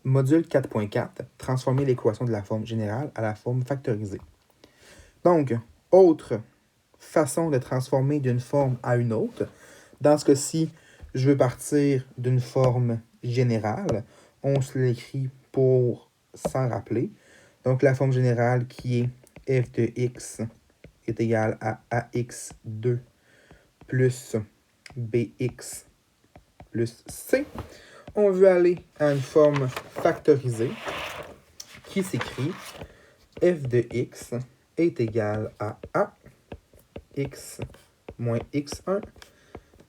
Module 4.4, transformer l'équation de la forme générale à la forme factorisée. Donc, autre façon de transformer d'une forme à une autre. Dans ce cas-ci, je veux partir d'une forme générale. On se l'écrit pour s'en rappeler. Donc, la forme générale qui est f de x est égale à ax2 plus bx plus c. On veut aller à une forme factorisée qui s'écrit f de x est égal à x moins x1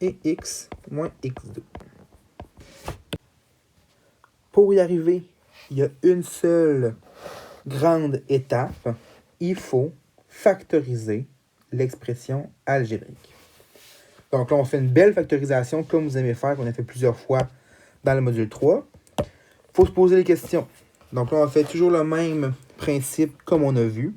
et x moins x2. Pour y arriver, il y a une seule grande étape. Il faut factoriser l'expression algébrique. Donc là, on fait une belle factorisation comme vous aimez faire, qu'on a fait plusieurs fois dans le module 3. Il faut se poser les questions. Donc là, on fait toujours le même principe comme on a vu.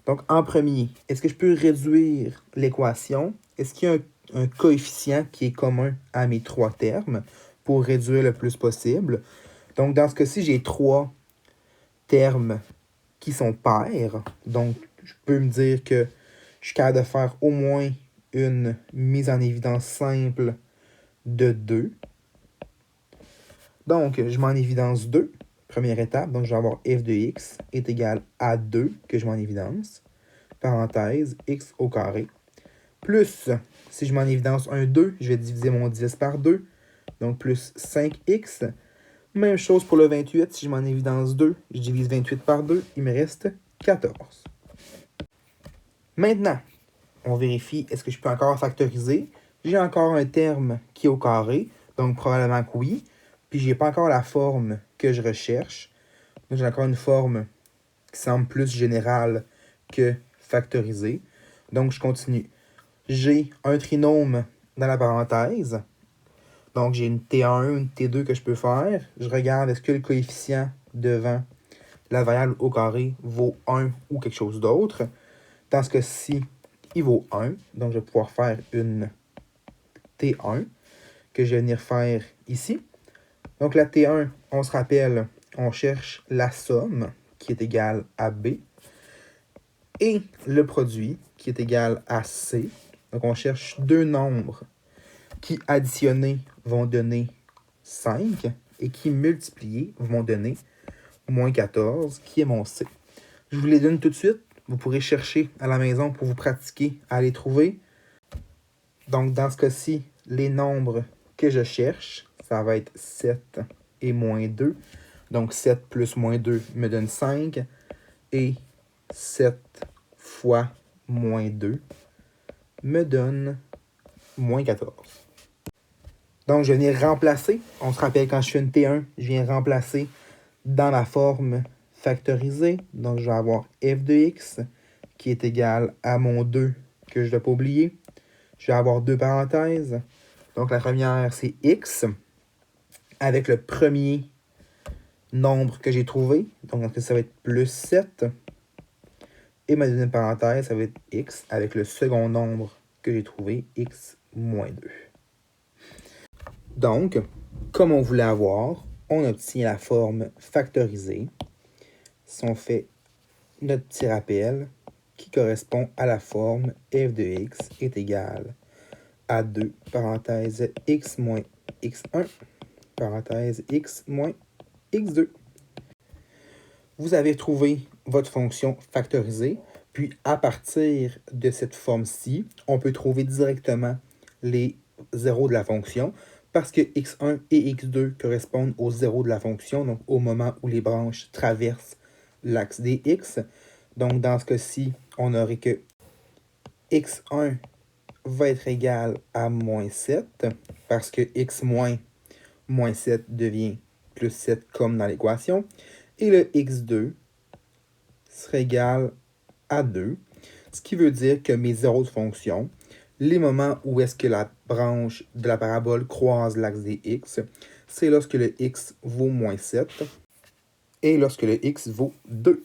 Donc en premier, est-ce que je peux réduire l'équation? Est-ce qu'il y a un coefficient qui est commun à mes trois termes pour réduire le plus possible? Donc dans ce cas-ci, j'ai trois termes qui sont pairs. Donc je peux me dire que je suis capable de faire au moins une mise en évidence simple de 2. Donc, je mets en évidence 2, première étape. Donc, je vais avoir f de x est égal à 2, que je mets en évidence. Parenthèse, x au carré. Plus, si je mets en évidence un 2, je vais diviser mon 10 par 2. Donc, plus 5x. Même chose pour le 28. Si je mets en évidence 2, je divise 28 par 2. Il me reste 14. Maintenant, on vérifie, est-ce que je peux encore factoriser? J'ai encore un terme qui est au carré, donc probablement que oui. Puis, je n'ai pas encore la forme que je recherche. Donc, j'ai encore une forme qui semble plus générale que factorisée. Donc, je continue. J'ai un trinôme dans la parenthèse. Donc, j'ai une T1, une T2 que je peux faire. Je regarde, est-ce que le coefficient devant la variable au carré vaut 1 ou quelque chose d'autre. Dans ce cas-ci, il vaut 1. Donc, je vais pouvoir faire une T1 que je vais venir faire ici. Donc, la T1, on se rappelle, on cherche la somme qui est égale à B et le produit qui est égal à C. Donc, on cherche deux nombres qui, additionnés, vont donner 5 et qui, multipliés, vont donner moins 14, qui est mon C. Je vous les donne tout de suite. Vous pourrez chercher à la maison pour vous pratiquer à les trouver. Donc, dans ce cas-ci, les nombres que je cherche, ça va être 7 et moins 2. Donc, 7 plus moins 2 me donne 5. Et 7 fois moins 2 me donne moins 14. Donc, je viens remplacer. On se rappelle quand je fais une T1, je viens remplacer dans la forme factorisée. Donc, je vais avoir f de x qui est égal à mon 2 que je ne dois pas oublier. Je vais avoir deux parenthèses. Donc, la première, c'est x avec le premier nombre que j'ai trouvé. Donc, ça va être plus 7. Et ma deuxième parenthèse, ça va être x avec le second nombre que j'ai trouvé, x moins 2. Donc, comme on voulait avoir, on obtient la forme factorisée. Si on fait notre petit rappel qui correspond à la forme f de x est égal à 2, parenthèse x moins x1, parenthèse x moins x2. Vous avez trouvé votre fonction factorisée, puis à partir de cette forme-ci, on peut trouver directement les zéros de la fonction parce que x1 et x2 correspondent aux zéros de la fonction, donc au moment où les branches traversent l'axe des x. Donc dans ce cas-ci, on aurait que x1 va être égal à moins 7 parce que x moins 7 devient plus 7 comme dans l'équation. Et le x2 serait égal à 2, ce qui veut dire que mes zéros de fonction, les moments où est-ce que la branche de la parabole croise l'axe des x, c'est lorsque le x vaut moins 7 et lorsque le x vaut 2.